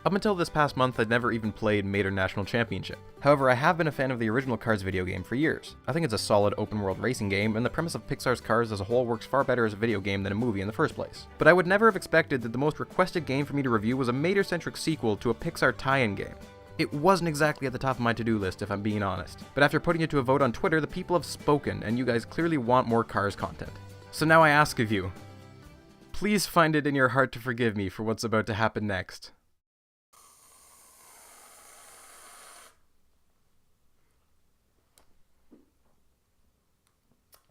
Up until this past month, I'd never even played Mater National Championship. However, I have been a fan of the original Cars video game for years. I think it's a solid open-world racing game, and the premise of Pixar's Cars as a whole works far better as a video game than a movie in the first place. But I would never have expected that the most requested game for me to review was a Mater-centric sequel to a Pixar tie-in game. It wasn't exactly at the top of my to-do list, if I'm being honest. But after putting it to a vote on Twitter, the people have spoken, and you guys clearly want more Cars content. So now I ask of you, please find it in your heart to forgive me for what's about to happen next.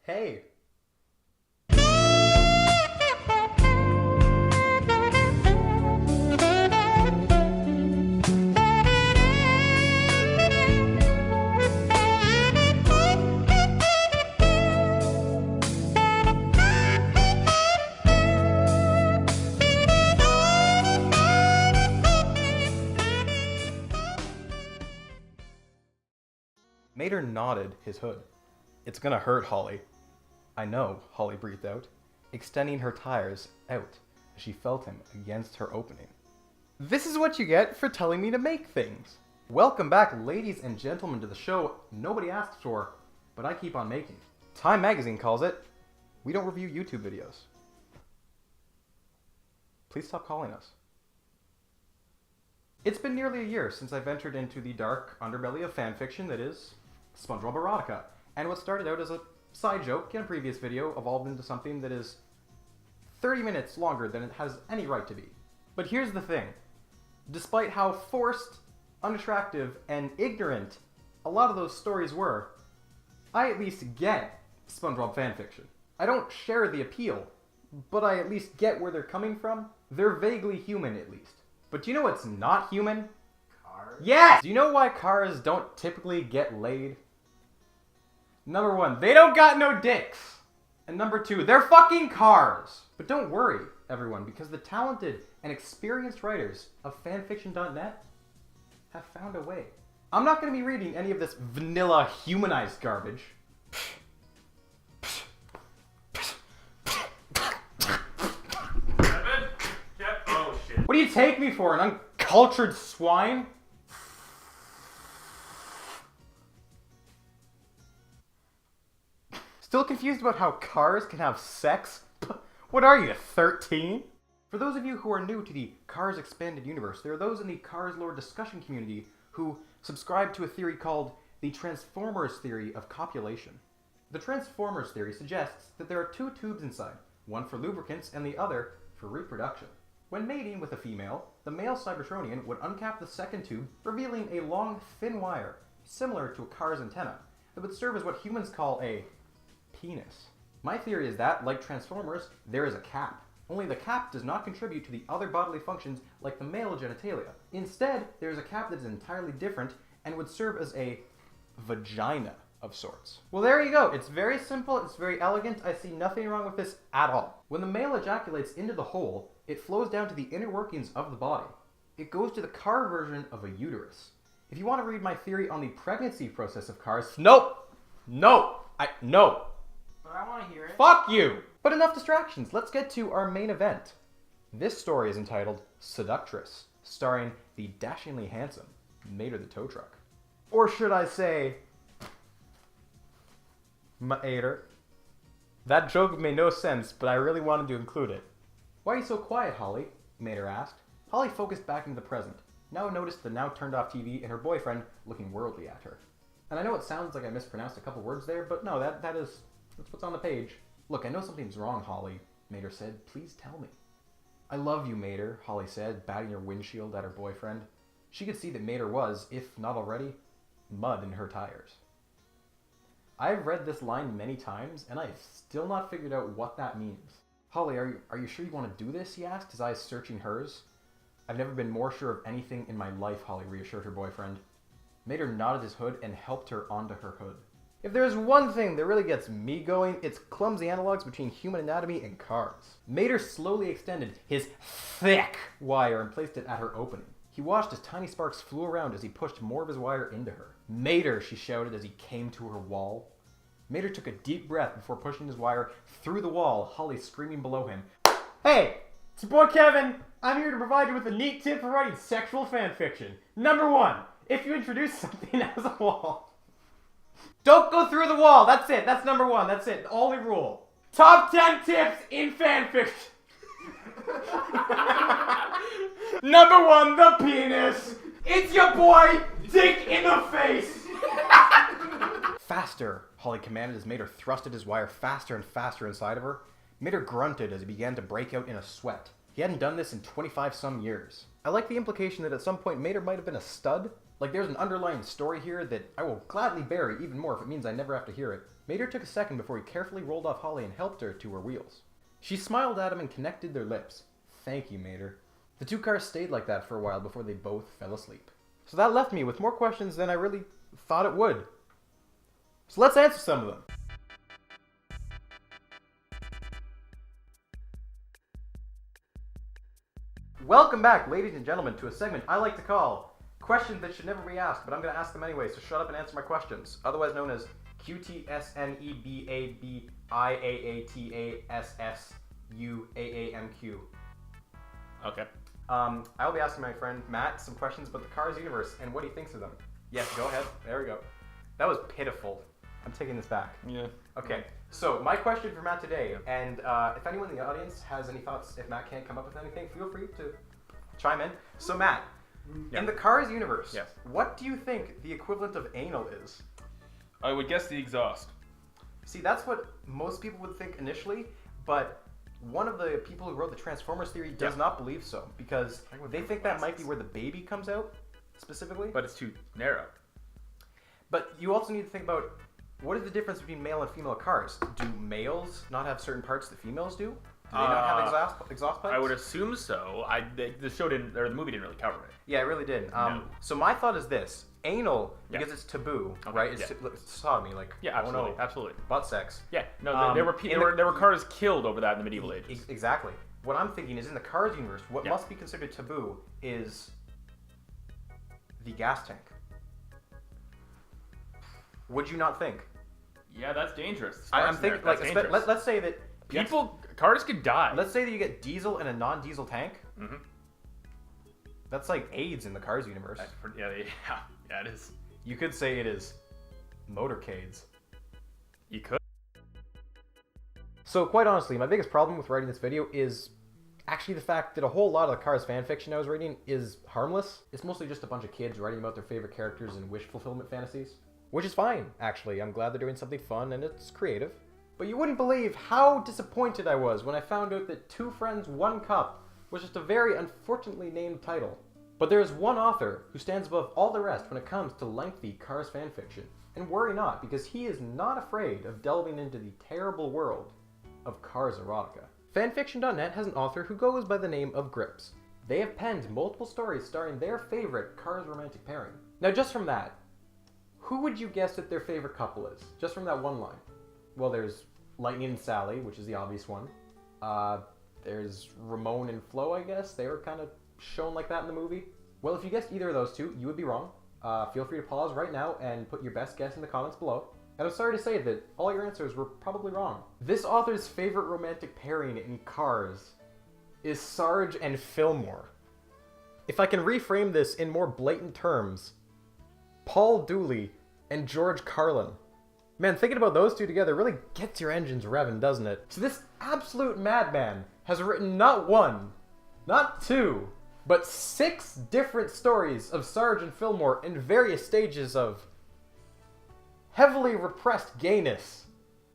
Hey. Mater nodded his hood. It's gonna hurt, Holly. I know, Holly breathed out, extending her tires out as she felt him against her opening. This is what you get for telling me to make things. Welcome back, ladies and gentlemen, to the show nobody asked for, but I keep on making. Time magazine calls it, we don't review YouTube videos. Please stop calling us. It's been nearly a year since I ventured into the dark underbelly of fanfiction that is SpongeBob Erotica, and what started out as a side joke in a previous video evolved into something that is 30 minutes longer than it has any right to be. But here's the thing. Despite how forced, unattractive, and ignorant a lot of those stories were, I at least get SpongeBob fanfiction. I don't share the appeal, but I at least get where they're coming from. They're vaguely human, at least. But do you know what's not human? Cars? Yes! Do you know why cars don't typically get laid? Number one, they don't got no dicks. And number two, they're fucking cars. But don't worry, everyone, because the talented and experienced writers of fanfiction.net have found a way. I'm not going to be reading any of this vanilla humanized garbage. Oh shit. What do you take me for, an uncultured swine? Still confused about how cars can have sex? What are you, 13? For those of you who are new to the Cars Expanded Universe, there are those in the Cars lore discussion community who subscribe to a theory called the Transformers theory of copulation. The Transformers theory suggests that there are two tubes inside, one for lubricants and the other for reproduction. When mating with a female, the male Cybertronian would uncap the second tube, revealing a long, thin wire, similar to a car's antenna, that would serve as what humans call a penis. My theory is that, like Transformers, there is a cap. Only the cap does not contribute to the other bodily functions like the male genitalia. Instead, there is a cap that is entirely different and would serve as a vagina of sorts. Well, there you go. It's very simple, it's very elegant. I see nothing wrong with this at all. When the male ejaculates into the hole, it flows down to the inner workings of the body. It goes to the car version of a uterus. If you want to read my theory on the pregnancy process of cars, no! No! No! But I want to hear it. Fuck you! But enough distractions, let's get to our main event. This story is entitled Seductress, starring the dashingly handsome Mater the Tow Truck. Or should I say, Mater. That joke made no sense, but I really wanted to include it. Why are you so quiet, Holly? Mater asked. Holly focused back into the present, now noticed the now turned off TV and her boyfriend looking worldly at her. And I know it sounds like I mispronounced a couple words there, but no, that's what's on the page. Look, I know something's wrong, Holly, Mater said. Please tell me. I love you, Mater, Holly said, batting her windshield at her boyfriend. She could see that Mater was, if not already, mud in her tires. I've read this line many times, and I've still not figured out what that means. Holly, are you sure you want to do this? He asked, his eyes searching hers. I've never been more sure of anything in my life, Holly reassured her boyfriend. Mater nodded his hood and helped her onto her hood. If there's one thing that really gets me going, it's clumsy analogs between human anatomy and cars. Mater slowly extended his thick wire and placed it at her opening. He watched as tiny sparks flew around as he pushed more of his wire into her. Mater, she shouted as he came to her wall. Mater took a deep breath before pushing his wire through the wall, Holly screaming below him. Hey, it's your boy Kevin! I'm here to provide you with a neat tip for writing sexual fanfiction. Number 1, if you introduce something as a wall, don't go through the wall. That's it. That's number 1. That's it. The only rule. Top 10 tips in fanfiction. Number 1, the penis. It's your boy, dick in the face. Faster, Holly commanded as Mater thrusted his wire faster and faster inside of her. Mater grunted as he began to break out in a sweat. He hadn't done this in 25 some years. I like the implication that at some point Mater might have been a stud. Like there's an underlying story here that I will gladly bury even more if it means I never have to hear it. Mater took a second before he carefully rolled off Holly and helped her to her wheels. She smiled at him and connected their lips. Thank you, Mater. The two cars stayed like that for a while before they both fell asleep. So that left me with more questions than I really thought it would. So let's answer some of them. Welcome back, ladies and gentlemen, to a segment I like to call Questions That Should Never Be Asked, but I'm going to ask them anyway, so shut up and answer my questions. Otherwise known as QTSNEBABIAATASSUAAMQ. Okay. I'll be asking my friend Matt some questions about the Cars universe and what he thinks of them. Yes, go ahead. There we go. That was pitiful. I'm taking this back. Yeah. Okay, so my question for Matt today, and if anyone in the audience has any thoughts, if Matt can't come up with anything, feel free to chime in. So Matt, in the Cars universe, Yes. what do you think the equivalent of anal is? I would guess the exhaust. See, that's what most people would think initially, but one of the people who wrote the Transformers theory does not believe so, because they think that might be where the baby comes out, specifically. But it's too narrow. But you also need to think about, what is the difference between male and female cars? Do males not have certain parts that females do? Do they not have exhaust pipes? I would assume so. The show didn't, or the movie didn't really cover it. Yeah, it really did. No. So my thought is this: anal, because it's taboo, Okay, right? It's yeah. sodomy, like Yeah, absolutely, absolutely. butt sex. Yeah, no, there were cars killed over that in the medieval ages. Exactly. What I'm thinking is, in the Cars universe, what Yeah. must be considered taboo is the gas tank. Would you not think? Yeah, that's dangerous. I'm thinking, like, let's say that cars could die. Let's say that you get diesel in a non-diesel tank. Mm-hmm. That's like AIDS in the Cars universe. Yeah, it is. You could say it is motorcades. You could. So quite honestly, my biggest problem with writing this video is actually the fact that a whole lot of the Cars fanfiction I was reading is harmless. It's mostly just a bunch of kids writing about their favorite characters and wish fulfillment fantasies. Which is fine, actually. I'm glad they're doing something fun and it's creative. But you wouldn't believe how disappointed I was when I found out that Two Friends, One Cup was just a very unfortunately named title. But there is one author who stands above all the rest when it comes to lengthy Cars fanfiction. And worry not, because he is not afraid of delving into the terrible world of Cars Erotica. Fanfiction.net has an author who goes by the name of Grips. They have penned multiple stories starring their favorite Cars romantic pairing. Now just from that, who would you guess that their favorite couple is? Just from that one line. Well, there's Lightning and Sally, which is the obvious one. There's Ramon and Flo, I guess. They were kind of shown like that in the movie. Well, if you guessed either of those two, you would be wrong. Feel free to pause right now and put your best guess in the comments below. And I'm sorry to say that all your answers were probably wrong. This author's favorite romantic pairing in Cars is Sarge and Fillmore. If I can reframe this in more blatant terms, Paul Dooley and George Carlin. Man, thinking about those two together really gets your engines revving, doesn't it? So this absolute madman has written not one, not two, but 6 different stories of Sarge and Fillmore in various stages of heavily repressed gayness.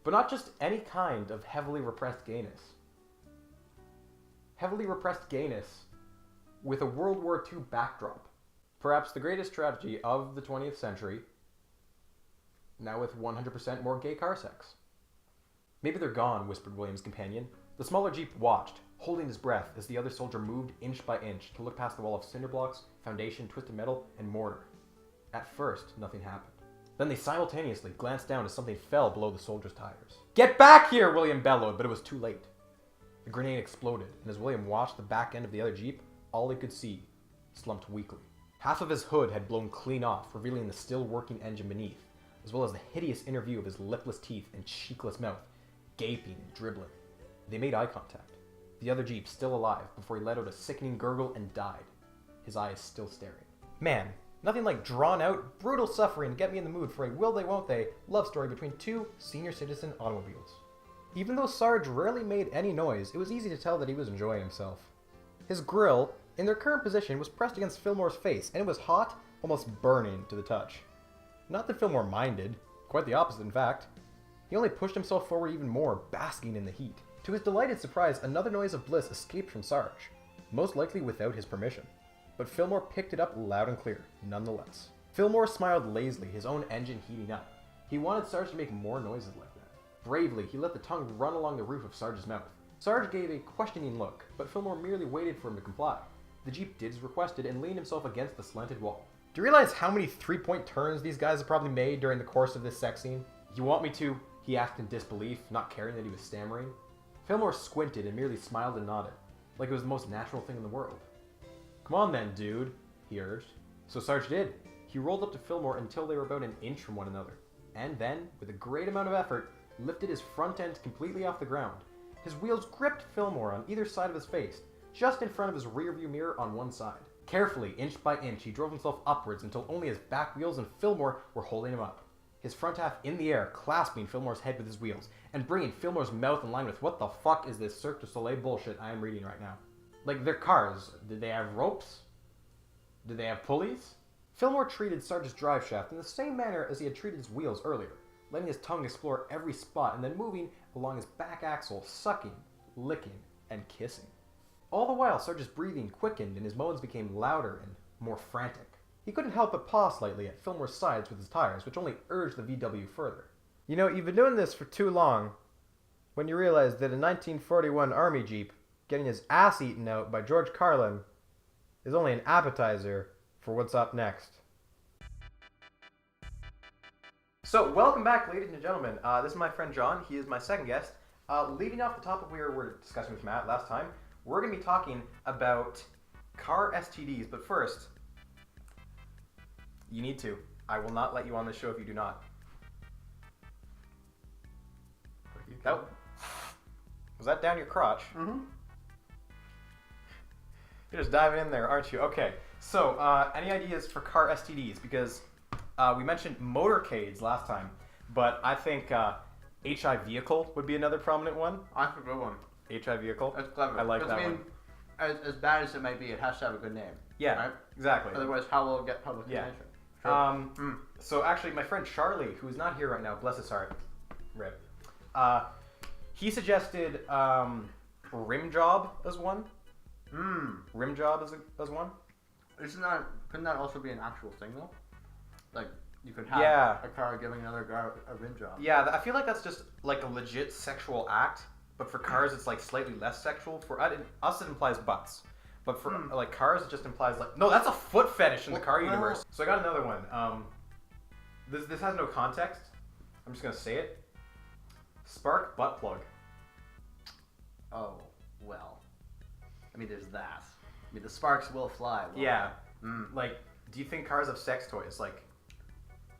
But not just any kind of heavily repressed gayness. Heavily repressed gayness with a World War II backdrop. Perhaps the greatest tragedy of the 20th century, now with 100% more gay car sex. Maybe they're gone, whispered William's companion. The smaller Jeep watched, holding his breath as the other soldier moved inch by inch to look past the wall of cinder blocks, foundation, twisted metal, and mortar. At first, nothing happened. Then they simultaneously glanced down as something fell below the soldier's tires. "Get back here!" William bellowed, but it was too late. The grenade exploded, and as William watched the back end of the other Jeep, all he could see slumped weakly. Half of his hood had blown clean off, revealing the still working engine beneath, as well as the hideous inner view of his lipless teeth and cheekless mouth, gaping and dribbling. They made eye contact. the other Jeep still alive, before he let out a sickening gurgle and died, his eyes still staring. Man, nothing like drawn-out, brutal suffering to get me in the mood for a will-they-won't-they love story between two senior citizen automobiles. Even though Sarge rarely made any noise, it was easy to tell that he was enjoying himself. His grill, in their current position, was pressed against Fillmore's face, and it was hot, almost burning to the touch. Not that Fillmore minded, quite the opposite in fact. He only pushed himself forward even more, basking in the heat. To his delighted surprise, another noise of bliss escaped from Sarge, most likely without his permission. But Fillmore picked it up loud and clear, nonetheless. Fillmore smiled lazily, his own engine heating up. He wanted Sarge to make more noises like that. Bravely, he let the tongue run along the roof of Sarge's mouth. Sarge gave a questioning look, but Fillmore merely waited for him to comply. The Jeep did as requested and leaned himself against the slanted wall. Do you realize how many three-point turns these guys have probably made during the course of this sex scene? You want me to? He asked in disbelief, not caring that he was stammering. Fillmore squinted and merely smiled and nodded, like it was the most natural thing in the world. Come on then, dude, he urged. So Sarge did. He rolled up to Fillmore until they were about an inch from one another, and then, with a great amount of effort, lifted his front end completely off the ground. His wheels gripped Fillmore on either side of his face, just in front of his rearview mirror on one side. Carefully, inch by inch, he drove himself upwards until only his back wheels and Fillmore were holding him up. His front half in the air, clasping Fillmore's head with his wheels, and bringing Fillmore's mouth in line with what the fuck is this Cirque du Soleil bullshit I am reading right now. Like, they're cars. Did they have ropes? Did they have pulleys? Fillmore treated Sarge's driveshaft in the same manner as he had treated his wheels earlier, letting his tongue explore every spot and then moving along his back axle, sucking, licking, and kissing. All the while, Sarge's breathing quickened and his moans became louder and more frantic. He couldn't help but paw slightly at Fillmore's sides with his tires, which only urged the VW further. You know, you've been doing this for too long when you realize that a 1941 Army Jeep getting his ass eaten out by George Carlin is only an appetizer for what's up next. So, welcome back, ladies and gentlemen. This is my friend John. He is my second guest. Leading off the topic we were discussing with Matt last time, we're going to be talking about car STDs, but first, you need to. I will not let you on this show if you do not. That, was that down your crotch? Mm-hmm. You're just diving in there, aren't you? Okay, so any ideas for car STDs? Because we mentioned motorcades last time, but I think HI vehicle would be another prominent one. That's a good one. HI vehicle? That's clever. I like that one. As bad as it might be, it has to have a good name. Yeah, right? Exactly. Otherwise, how will it get public attention? Sure. So actually, my friend Charlie, who's not here right now, bless his heart, rip, he suggested rim job as one. Rim job as one. Couldn't that also be an actual thing though? Like you could have a car giving another car a rim job. Yeah, I feel like that's just like a legit sexual act, but for cars it's like slightly less sexual. For us it implies butts, but for like cars it just implies like no, that's a foot fetish in the car universe. So I got another one. This has no context. I'm just gonna say it. Spark butt plug. Oh well. I mean, there's that. I mean, the sparks will fly. Yeah. Like, do you think cars have sex toys? Like.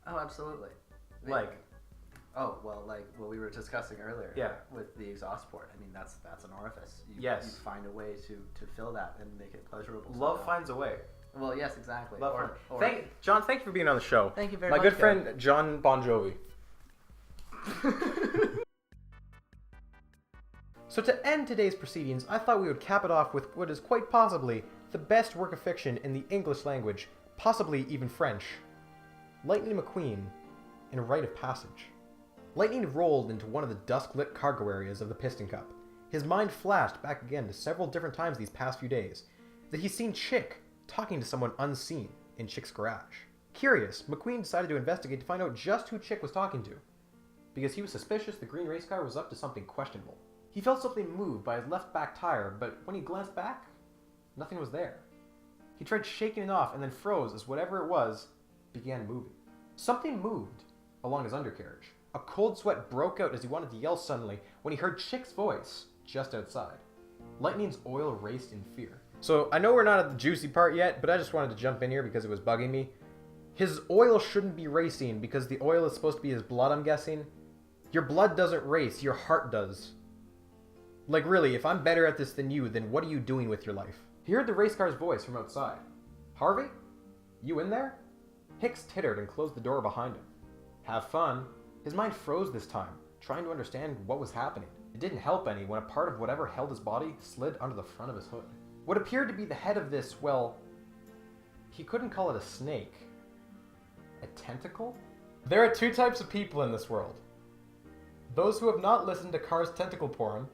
Oh, absolutely. I mean, like. Oh well, like what we were discussing earlier. Yeah. With the exhaust port. I mean, that's an orifice. You find a way to fill that and make it pleasurable. Love finds a way. Well, yes, exactly. John, thank you for being on the show. Thank you very much. My good friend John Bon Jovi. So to end today's proceedings, I thought we would cap it off with what is quite possibly the best work of fiction in the English language, possibly even French. Lightning McQueen in A Rite of Passage. Lightning rolled into one of the dusk-lit cargo areas of the Piston Cup. His mind flashed back again to several different times these past few days that he's seen Chick talking to someone unseen in Chick's garage. Curious, McQueen decided to investigate to find out just who Chick was talking to, because he was suspicious the green race car was up to something questionable. He felt something move by his left back tire, but when he glanced back, nothing was there. He tried shaking it off and then froze as whatever it was began moving. Something moved along his undercarriage. A cold sweat broke out as he wanted to yell suddenly when he heard Chick's voice just outside. Lightning's oil raced in fear. So I know we're not at the juicy part yet, but I just wanted to jump in here because it was bugging me. His oil shouldn't be racing because the oil is supposed to be his blood, I'm guessing. Your blood doesn't race, your heart does. Like really, if I'm better at this than you, then what are you doing with your life? He heard the race car's voice from outside. Harvey? You in there? Hicks tittered and closed the door behind him. Have fun. His mind froze this time, trying to understand what was happening. It didn't help any when a part of whatever held his body slid under the front of his hood. What appeared to be the head of this, well, he couldn't call it a snake. A tentacle? There are two types of people in this world. Those who have not listened to Car's tentacle porn,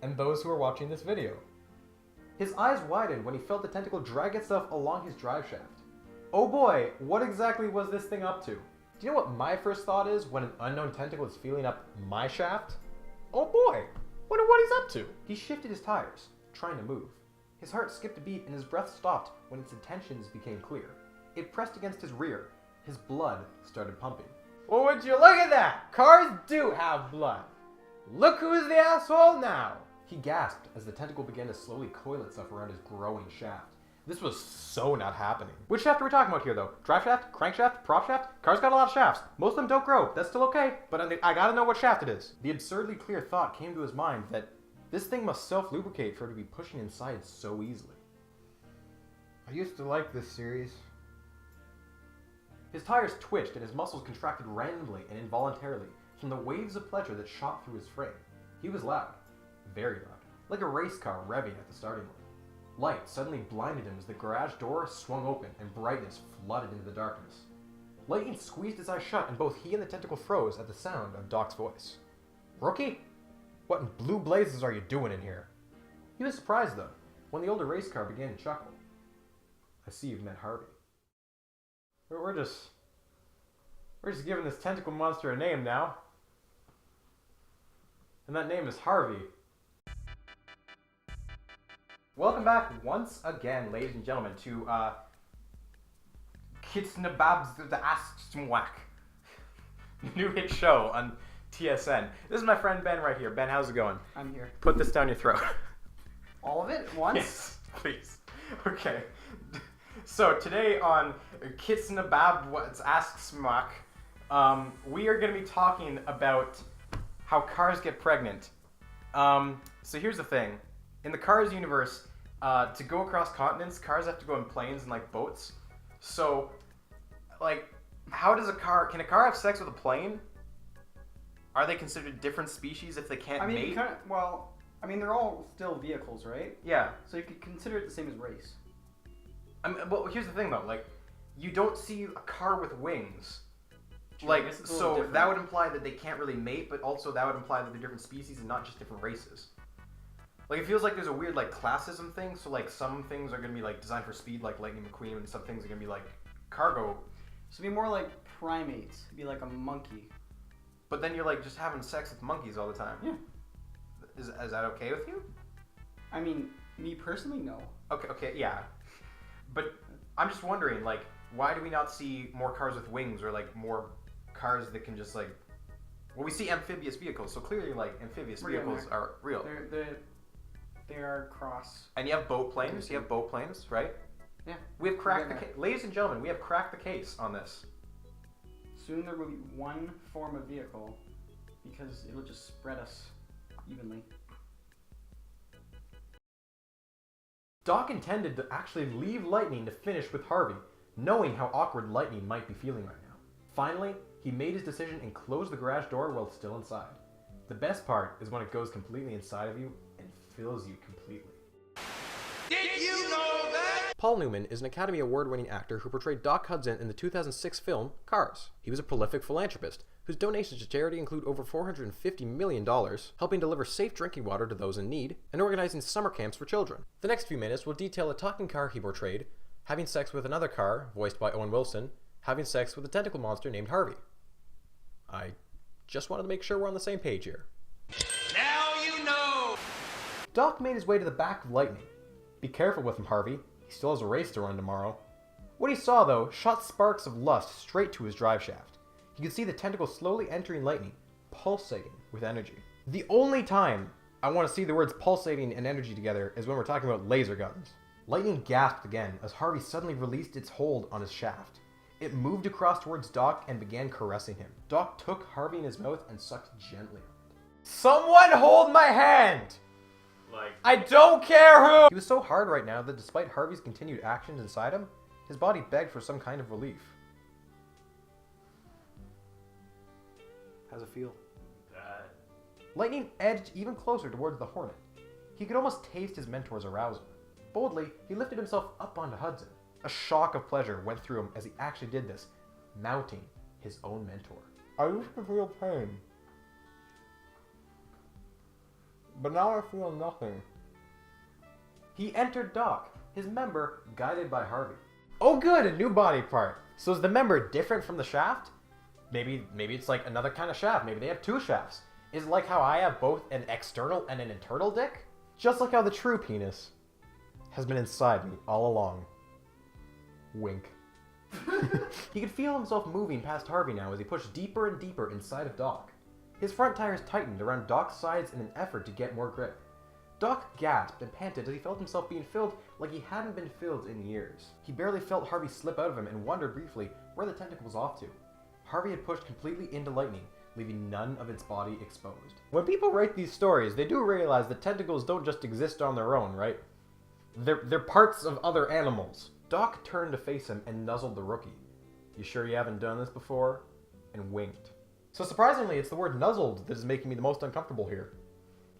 and those who are watching this video. His eyes widened when he felt the tentacle drag itself along his drive shaft. Oh boy, what exactly was this thing up to? Do you know what my first thought is when an unknown tentacle is feeling up my shaft? Oh boy, wonder what he's up to. He shifted his tires, trying to move. His heart skipped a beat and his breath stopped when its intentions became clear. It pressed against his rear. His blood started pumping. Well, would you look at that? Cars do have blood. Look who's the asshole now. He gasped as the tentacle began to slowly coil itself around his growing shaft. This was so not happening. Which shaft are we talking about here, though? Drive shaft? Crankshaft? Prop shaft? Cars got a lot of shafts. Most of them don't grow. That's still okay. But I gotta know what shaft it is. The absurdly clear thought came to his mind that this thing must self-lubricate for it to be pushing inside so easily. I used to like this series. His tires twitched and his muscles contracted randomly and involuntarily from the waves of pleasure that shot through his frame. He was loud. Very loud. Like a race car revving at the starting line. Light suddenly blinded him as the garage door swung open and brightness flooded into the darkness. Lightning squeezed his eyes shut and both he and the tentacle froze at the sound of Doc's voice. Rookie? What in blue blazes are you doing in here? He was surprised, though, when the older race car began to chuckle. I see you've met Harvey. We're just giving this tentacle monster a name now. And that name is Harvey. Welcome back once again, ladies and gentlemen, to Kitsnababs the Asksmwak. New hit show on TSN. This is my friend Ben right here. Ben, how's it going? I'm here. Put this down your throat. All of it at once? Yes, please. Okay. So today on Kitsnababs Asksmwak, we are going to be talking about how cars get pregnant. So here's the thing. In the Cars universe, to go across continents, cars have to go in planes and like boats. So, like, how does can a car have sex with a plane? Are they considered different species if they can't mate? They're all still vehicles, right? Yeah. So you could consider it the same as race. Well, here's the thing though, like, you don't see a car with wings. True, like, so that would imply that they can't really mate, but also that would imply that they're different species and not just different races. Like, it feels like there's a weird, like, classism thing, so, like, some things are going to be, like, designed for speed, like Lightning McQueen, and some things are going to be, like, cargo. So it'd be more like primates. It'd be like a monkey. But then you're, like, just having sex with monkeys all the time. Yeah. Is that okay with you? I mean, me personally, no. Okay, yeah. But I'm just wondering, like, why do we not see more cars with wings, or, like, more cars that can just, like... Well, we see amphibious vehicles, so clearly, like, amphibious vehicles are real. They are cross. And you have boat planes. You have boat planes, right? Yeah. We have cracked the case. Ladies and gentlemen, we have cracked the case on this. Soon there will be one form of vehicle because it'll just spread us evenly. Doc intended to actually leave Lightning to finish with Harvey, knowing how awkward Lightning might be feeling right now. Finally, he made his decision and closed the garage door while still inside. The best part is when it goes completely inside of you and fills you completely. Did you know that? Paul Newman is an Academy Award-winning actor who portrayed Doc Hudson in the 2006 film Cars. He was a prolific philanthropist whose donations to charity include over $450 million, helping deliver safe drinking water to those in need, and organizing summer camps for children. The next few minutes will detail a talking car he portrayed, having sex with another car, voiced by Owen Wilson, having sex with a tentacle monster named Harvey. I just wanted to make sure we're on the same page here. Now you know! Doc made his way to the back of Lightning. Be careful with him, Harvey. He still has a race to run tomorrow. What he saw, though, shot sparks of lust straight to his drive shaft. He could see the tentacle slowly entering Lightning, pulsating with energy. The only time I want to see the words pulsating and energy together is when we're talking about laser guns. Lightning gasped again as Harvey suddenly released its hold on his shaft. It moved across towards Doc and began caressing him. Doc took Harvey in his mouth and sucked gently on it. Someone hold my hand! Like, I don't care who! He was so hard right now that despite Harvey's continued actions inside him, his body begged for some kind of relief. How's it feel? Lightning edged even closer towards the Hornet. He could almost taste his mentor's arousal. Boldly, he lifted himself up onto Hudson. A shock of pleasure went through him as he actually did this, mounting his own mentor. I used to feel pain, but now I feel nothing. He entered Doc, his member guided by Harvey. Oh good, a new body part. So is the member different from the shaft? Maybe it's like another kind of shaft. Maybe they have two shafts. Is it like how I have both an external and an internal dick? Just like how the true penis has been inside me all along. Wink. He could feel himself moving past Harvey now as he pushed deeper and deeper inside of Doc. His front tires tightened around Doc's sides in an effort to get more grip. Doc gasped and panted as he felt himself being filled like he hadn't been filled in years. He barely felt Harvey slip out of him and wondered briefly where the tentacle was off to. Harvey had pushed completely into Lightning, leaving none of its body exposed. When people write these stories, they do realize that tentacles don't just exist on their own, right? They're parts of other animals. Doc turned to face him and nuzzled the rookie. You sure you haven't done this before? And winked. So surprisingly, it's the word nuzzled that is making me the most uncomfortable here.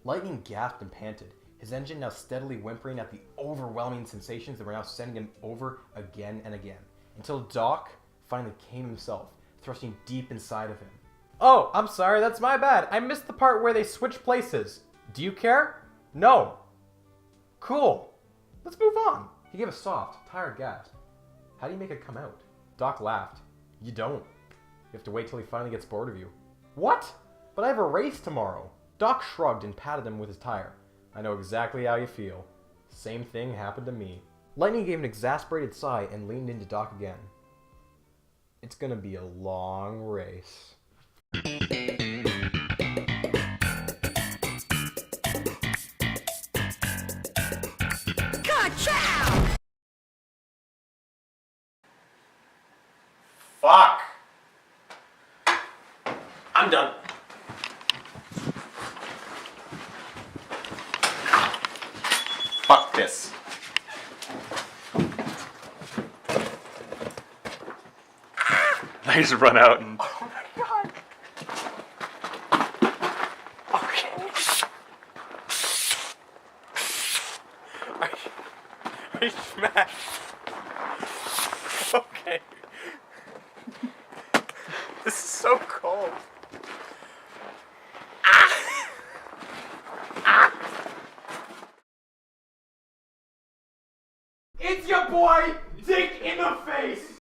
Lightning gasped and panted, his engine now steadily whimpering at the overwhelming sensations that were now sending him over again and again, until Doc finally came himself, thrusting deep inside of him. Oh, I'm sorry, that's my bad. I missed the part where they switch places. Do you care? No. Cool. Let's move on. He gave a soft, tired gasp. How do you make it come out? Doc laughed. You don't. You have to wait till he finally gets bored of you. What? But I have a race tomorrow. Doc shrugged and patted him with his tire. I know exactly how you feel. Same thing happened to me. Lightning gave an exasperated sigh and leaned into Doc again. It's gonna be a long race. fuck! I'm done. Fuck this. I just run out and